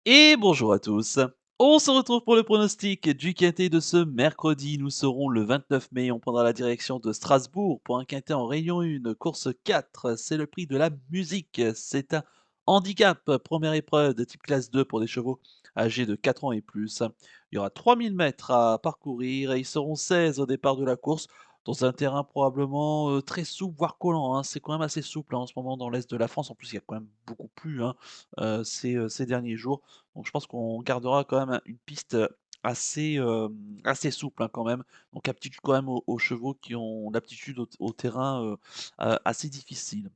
Et bonjour à tous. On se retrouve pour le pronostic du quintet de ce mercredi. Nous serons le 29 mai. On prendra la direction de Strasbourg pour un quintet en Réunion 1, course 4. C'est le prix de la musique. C'est un handicap, première épreuve de type classe 2 pour des chevaux âgés de 4 ans et plus. Il y aura 3000 mètres à parcourir et ils seront 16 au départ de la course dans un terrain probablement très souple, voire collant, hein. C'est quand même assez souple, hein, en ce moment dans l'Est de la France. En plus, il y a quand même beaucoup plu, hein, ces derniers jours. Donc je pense qu'on gardera quand même une piste, assez, assez souple, hein, quand même. Donc aptitude quand même aux chevaux qui ont l'aptitude au terrain, assez difficile.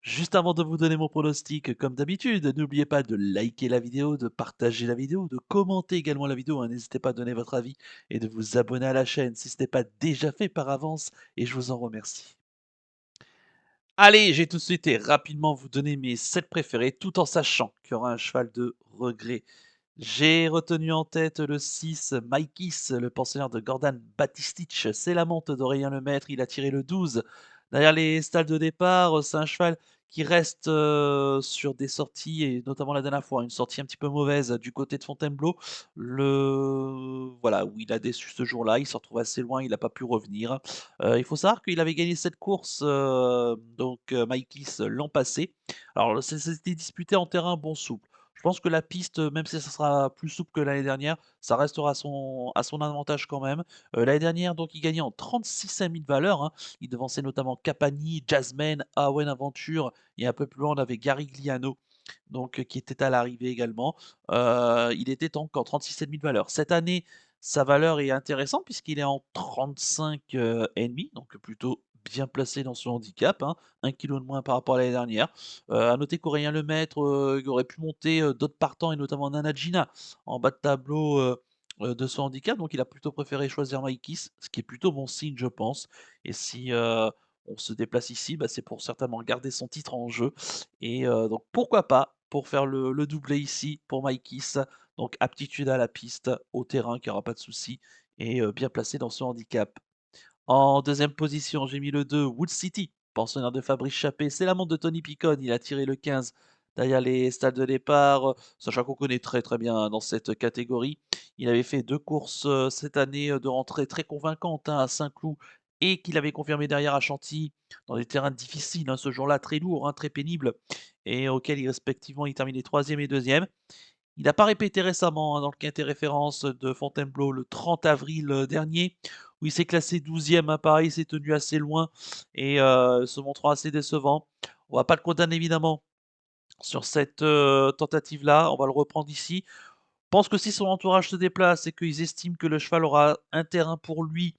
Juste avant de vous donner mon pronostic, comme d'habitude, n'oubliez pas de liker la vidéo, de partager la vidéo, de commenter également la vidéo, hein. N'hésitez pas à donner votre avis et de vous abonner à la chaîne si ce n'est pas déjà fait par avance et je vous en remercie. Allez, j'ai tout de suite et rapidement vous donner mes 7 préférés tout en sachant qu'il y aura un cheval de regret. J'ai retenu en tête le 6, Maïkis, le pensionnaire de Gordon Batistich. C'est la monte d'Aurélien Lemaître. Il a tiré le 12. Derrière les stalles de départ, c'est un cheval qui reste sur des sorties, et notamment la dernière fois, une sortie un petit peu mauvaise du côté de Fontainebleau. Voilà, où il a déçu ce jour-là. Il se retrouve assez loin, il n'a pas pu revenir. Il faut savoir qu'il avait gagné cette course, Maïkis, l'an passé. Alors, c'était disputé en terrain bon souple. Je pense que la piste, même si ça sera plus souple que l'année dernière, ça restera à son avantage quand même. L'année dernière, donc, il gagnait en 36 000 valeurs, hein. Il devançait notamment Capani, Jasmine, Awen Aventure et un peu plus loin, on avait Garigliano, donc qui était à l'arrivée également. Il était donc en 36 000 valeurs. Cette année, sa valeur est intéressante puisqu'il est en 35 et demi, donc plutôt bien placé dans son handicap, hein, 1 kilo de moins par rapport à l'année dernière. À noter qu'Aurélien Lemaître, il aurait pu monter, d'autres partants et notamment Nana Gina en bas de tableau, de son handicap, donc il a plutôt préféré choisir Maïkis, ce qui est plutôt bon signe, je pense. Et si, on se déplace ici, bah, c'est pour certainement garder son titre en jeu et donc pourquoi pas pour faire le doublé ici pour Maïkis. Donc aptitude à la piste, au terrain, qu'il y aura pas de souci et bien placé dans son handicap. En deuxième position, j'ai mis le 2, Wood City, pensionnaire de Fabrice Chappé. C'est la montre de Tony Picon, il a tiré le 15 derrière les stades de départ, sachant qu'on connaît très, très bien, hein, dans cette catégorie. Il avait fait 2 courses, cette année, de rentrée très convaincantes, hein, à Saint-Cloud, et qu'il avait confirmé derrière à Chantilly, dans des terrains difficiles, hein, ce jour-là, très lourd, hein, très pénible, et auquel respectivement il terminait troisième et deuxième. Il n'a pas répété récemment, hein, dans le quintet référence de Fontainebleau le 30 avril dernier, où il s'est classé 12e, hein, pareil, il s'est tenu assez loin et se montrant assez décevant. On va pas le condamner évidemment sur cette tentative-là, on va le reprendre ici. Je pense que si son entourage se déplace et qu'ils estiment que le cheval aura un terrain pour lui,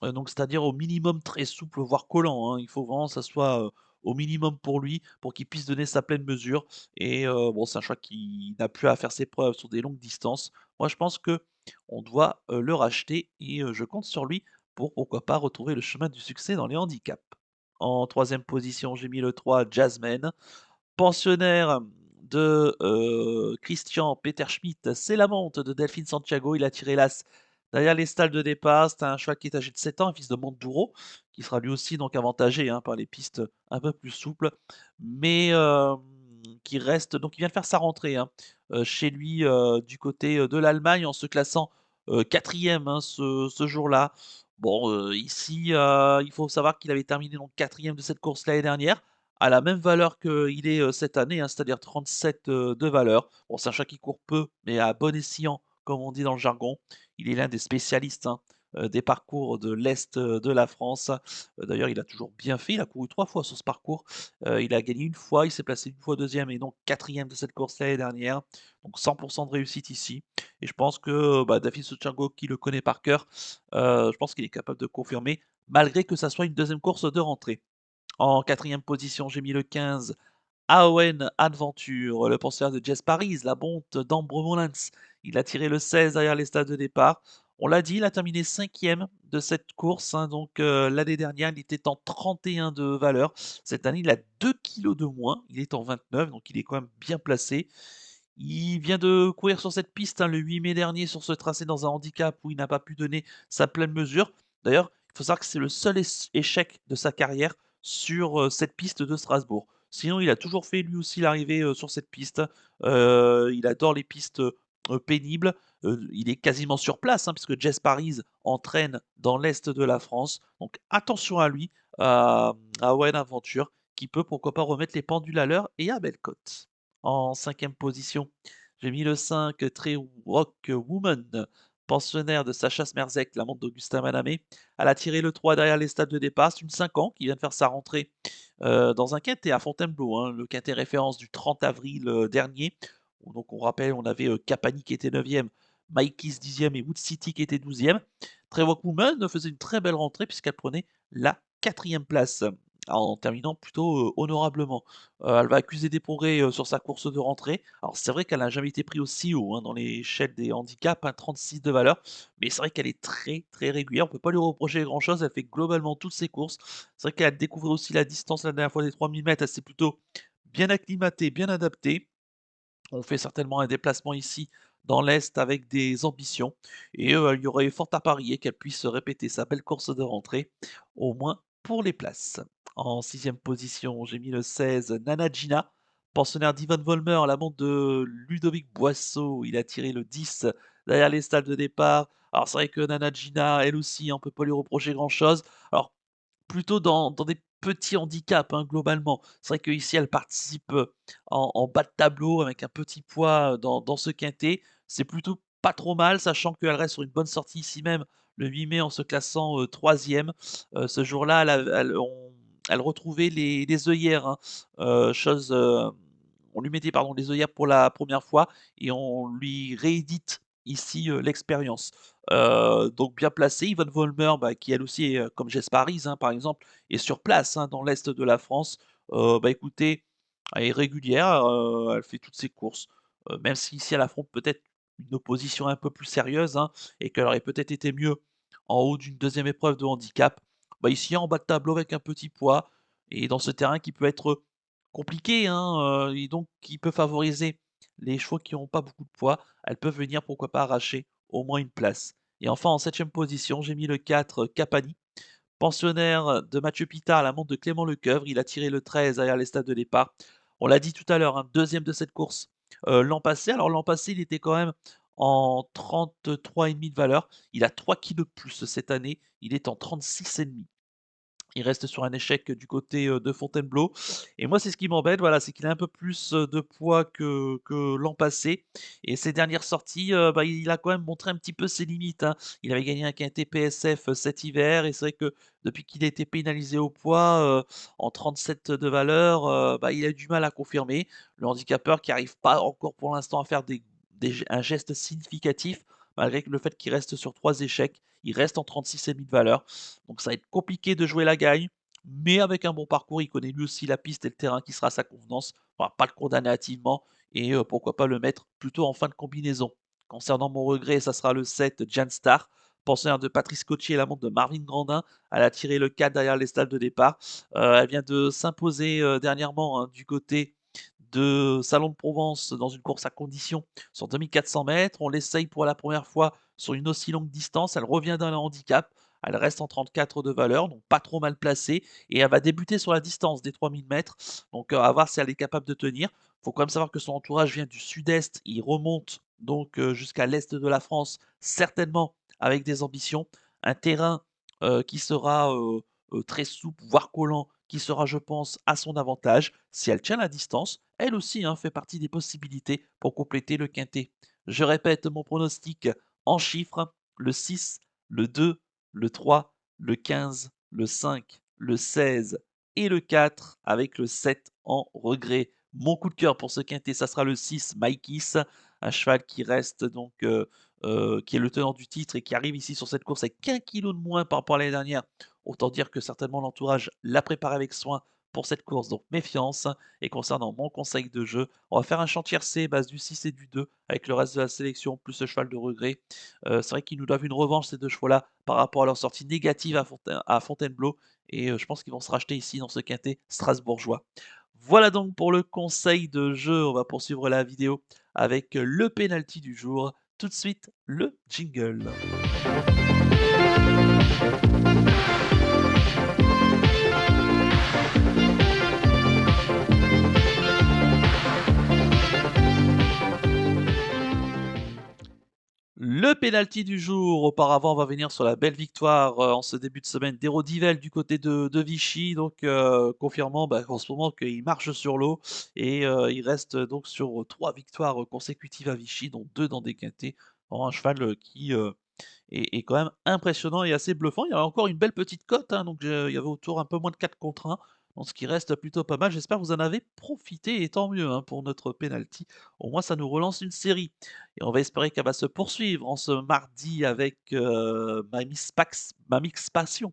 donc c'est-à-dire au minimum très souple, voire collant, hein. Il faut vraiment que ça soit, au minimum pour lui, pour qu'il puisse donner sa pleine mesure et bon, c'est un choix qui n'a plus à faire ses preuves sur des longues distances. Moi, je pense que on doit, le racheter et je compte sur lui pour, pourquoi pas, retrouver le chemin du succès dans les handicaps. En troisième position, j'ai mis le 3, Jasmine. Pensionnaire de, Christian Peter Schmidt, c'est la monte de Delphine Santiago. Il a tiré l'as derrière les stalles de départ. C'est un cheval qui est âgé de 7 ans, un fils de Montdouro, qui sera lui aussi donc avantagé, hein, par les pistes un peu plus souples, mais qui reste donc il vient de faire sa rentrée, hein, chez lui, du côté, de l'Allemagne en se classant, 4e, hein, ce jour-là. Bon, ici, il faut savoir qu'il avait terminé donc 4e de cette course l'année dernière à la même valeur qu'il est, cette année, hein, c'est-à-dire 37, de valeur. Bon, c'est un chat qui court peu, mais à bon escient, comme on dit dans le jargon. Il est l'un des spécialistes, hein, des parcours de l'est, de la France. D'ailleurs, il a toujours bien fait. Il a couru 3 fois sur ce parcours. Il a gagné une fois, il s'est placé une fois deuxième et donc quatrième de cette course l'année dernière. Donc 100 de réussite ici et je pense que, bah, David Suchango qui le connaît par cœur, je pense qu'il est capable de confirmer malgré que ça soit une deuxième course de rentrée. En quatrième position, j'ai mis le 15, Aowen Adventure, le penseur de Jess Paris, la bonte d'Ambre Molins. Il a tiré le 16 derrière les stades de départ. On l'a dit, il a terminé cinquième de cette course, hein, donc l'année dernière, il était en 31 de valeur. Cette année, il a 2 kilos de moins, il est en 29, donc il est quand même bien placé. Il vient de courir sur cette piste, hein, le 8 mai dernier sur ce tracé dans un handicap où il n'a pas pu donner sa pleine mesure. D'ailleurs, il faut savoir que c'est le seul échec de sa carrière sur cette piste de Strasbourg. Sinon, il a toujours fait lui aussi l'arrivée, sur cette piste. Il adore les pistes, pénibles. Il est quasiment sur place, hein, puisque Jess Paris entraîne dans l'est de la France. Donc attention à lui, à Owen Aventure, qui peut pourquoi pas remettre les pendules à l'heure et à belle cote. En cinquième position, j'ai mis le 5 Trey Rock Woman, pensionnaire de Sacha Smerzek, la montre d'Augustin Manamé. Elle a tiré le 3 derrière les stades de départ. C'est une 5 ans qui vient de faire sa rentrée dans un quintet à Fontainebleau, hein, le quintet référence du 30 avril dernier. Donc on rappelle, on avait Capani qui était 9e, Mikey's 10e et Wood City qui était 12e. Trevor Woman faisait une très belle rentrée puisqu'elle prenait la 4e place en terminant plutôt honorablement. Elle va accuser des progrès sur sa course de rentrée. Alors c'est vrai qu'elle n'a jamais été prise aussi haut hein, dans l'échelle des handicaps, hein, 36 de valeur, mais c'est vrai qu'elle est très très régulière. On ne peut pas lui reprocher grand-chose. Elle fait globalement toutes ses courses. C'est vrai qu'elle a découvert aussi la distance la dernière fois des 3000 mètres. Elle s'est plutôt bien acclimatée, bien adaptée. On fait certainement un déplacement ici dans l'Est avec des ambitions et il y aurait fort à parier qu'elle puisse répéter sa belle course de rentrée, au moins pour les places. En sixième position, j'ai mis le 16 Nana Gina, pensionnaire d'Ivan Volmer, la montre de Ludovic Boisseau. Il a tiré le 10 derrière les stalles de départ. Alors c'est vrai que Nana Gina, elle aussi, on ne peut pas lui reprocher grand-chose. Alors plutôt dans des petits handicaps, hein, globalement. C'est vrai qu'ici, elle participe, en bas de tableau avec un petit poids, dans ce quintet. C'est plutôt pas trop mal, sachant qu'elle reste sur une bonne sortie ici même, le 8 mai, en se classant, 3e. Ce jour-là, elle retrouvait les œillères, hein, chose, on lui mettait, pardon, les œillères pour la première fois et on lui réédite ici, l'expérience. Donc bien placé. Yvonne Volmer, bah, qui elle aussi est, comme Jess Paris, hein, par exemple, est sur place, hein, dans l'est de la France. Bah, écoutez, elle est régulière, elle fait toutes ses courses, même si elle affronte peut-être une opposition un peu plus sérieuse, hein, et qu'elle aurait peut-être été mieux en haut d'une deuxième épreuve de handicap. Bah, ici en bas de tableau avec un petit poids et dans ce terrain qui peut être compliqué, hein, et donc qui peut favoriser les chevaux qui n'ont pas beaucoup de poids, elles peuvent venir pourquoi pas arracher au moins une place. Et enfin en septième position, j'ai mis le 4 Capani, pensionnaire de Mathieu Pitard à la montre de Clément Lecoeuvre. Il a tiré le 13 derrière les stades de départ. On l'a dit tout à l'heure, hein, 2e de cette course, l'an passé. Alors l'an passé, il était quand même en 33,5 de valeur. Il a 3 kilos de plus cette année, il est en 36,5. Il reste sur un échec du côté, de Fontainebleau et moi, c'est ce qui m'embête, voilà, c'est qu'il a un peu plus, de poids que l'an passé et ses dernières sorties, bah, il a quand même montré un petit peu ses limites, hein. Il avait gagné un quintet PSF, cet hiver et c'est vrai que depuis qu'il a été pénalisé au poids, en 37 de valeur, bah, il a eu du mal à confirmer. Le handicapeur qui arrive pas encore pour l'instant à faire un geste significatif malgré le fait qu'il reste sur 3 échecs. Il reste en 36,5 de valeur. Donc ça va être compliqué de jouer la gagne, mais avec un bon parcours, il connaît lui aussi la piste et le terrain qui sera à sa convenance. On va pas le condamner hâtivement et pourquoi pas le mettre plutôt en fin de combinaison. Concernant mon regret, ça sera le 7 Jan Star, pensionnaire de Patrice Cottier et la montre de Marvin Grandin. Elle a tiré le 4 derrière les stalles de départ. Elle vient de s'imposer dernièrement hein, du côté de Salon de Provence dans une course à condition sur 2400 mètres. On l'essaye pour la première fois sur une aussi longue distance. Elle revient d'un handicap. Elle reste en 34 de valeur, donc pas trop mal placée. Et elle va débuter sur la distance des 3000 mètres. Donc à voir si elle est capable de tenir. Il faut quand même savoir que son entourage vient du sud-est. Il remonte donc jusqu'à l'est de la France, certainement avec des ambitions. Un terrain qui sera très souple, voire collant, qui sera, je pense, à son avantage. Si elle tient la distance, elle aussi hein, fait partie des possibilités pour compléter le quintet. Je répète mon pronostic en chiffres, le 6, le 2, le 3, le 15, le 5, le 16 et le 4 avec le 7 en regret. Mon coup de cœur pour ce quintet, ça sera le 6, Mikey's, un cheval qui reste donc, qui est le tenant du titre et qui arrive ici sur cette course avec 1 kilo de moins par rapport à l'année dernière. Autant dire que certainement l'entourage l'a préparé avec soin pour cette course, donc méfiance. Et concernant mon conseil de jeu, on va faire un champ C base du 6 et du 2 avec le reste de la sélection, plus ce cheval de regret. C'est vrai qu'ils nous doivent une revanche, ces deux chevaux-là, par rapport à leur sortie négative à Fontainebleau. Et je pense qu'ils vont se racheter ici dans ce quintet strasbourgeois. Voilà donc pour le conseil de jeu. On va poursuivre la vidéo avec le penalty du jour. Tout de suite, le jingle. pénalty du jour, auparavant, on va venir sur la belle victoire, en ce début de semaine d'Hérault-Divelle du côté de Vichy, donc confirmant, en ce moment qu'il marche sur l'eau et il reste donc sur 3 victoires, consécutives à Vichy, dont 2 dans des quintés. Vraiment un cheval, qui, est quand même impressionnant et assez bluffant. Il y a encore une belle petite cote, hein, donc il y avait autour un peu moins de 4-1, donc ce qui reste plutôt pas mal. J'espère que vous en avez profité et tant mieux, hein, pour notre penalty. Au moins ça nous relance une série et on va espérer qu'elle va se poursuivre en ce mardi avec, ma Mix Passion,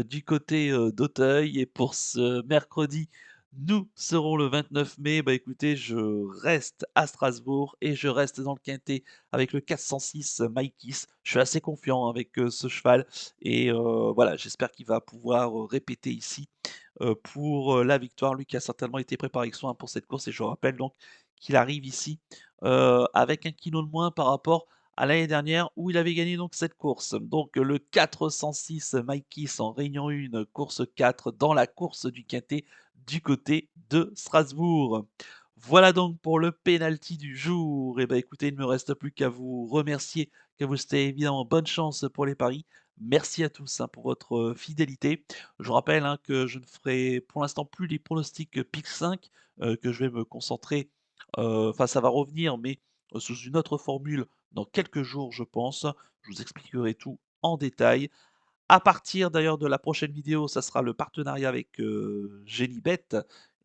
du côté, d'Auteuil et pour ce mercredi, nous serons le 29 mai. Bah, écoutez, je reste à Strasbourg et je reste dans le quintet avec le 406 Maïkis. Je suis assez confiant avec, ce cheval et voilà, j'espère qu'il va pouvoir, répéter ici, pour, la victoire. Lui qui a certainement été préparé avec soin pour cette course et je rappelle donc qu'il arrive ici, avec 1 kilo de moins par rapport à l'année dernière où il avait gagné donc cette course. Donc le 406 Maïkis en Réunion 1, course 4 dans la course du quintet du côté de Strasbourg. Voilà donc pour le penalty du jour. Et ben écoutez, il ne me reste plus qu'à vous remercier, qu'à vous souhaiter évidemment bonne chance pour les paris. Merci à tous, hein, pour votre, fidélité. Je vous rappelle, hein, que je ne ferai pour l'instant plus les pronostics, Pic 5, que je vais me concentrer, enfin ça va revenir, mais, sous une autre formule dans quelques jours, je pense. Je vous expliquerai tout en détail. À partir d'ailleurs de la prochaine vidéo, ça sera le partenariat avec, Génibet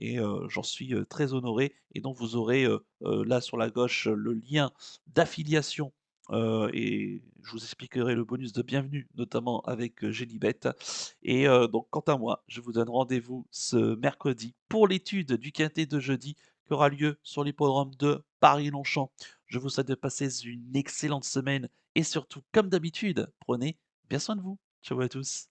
et j'en suis, très honoré et donc vous aurez, là sur la gauche, le lien d'affiliation, et je vous expliquerai le bonus de bienvenue, notamment avec, Génibet et donc quant à moi, je vous donne rendez-vous ce mercredi pour l'étude du quintet de jeudi qui aura lieu sur l'hippodrome de Paris-Longchamp. Je vous souhaite de passer une excellente semaine et surtout, comme d'habitude, prenez bien soin de vous. Ciao à tous.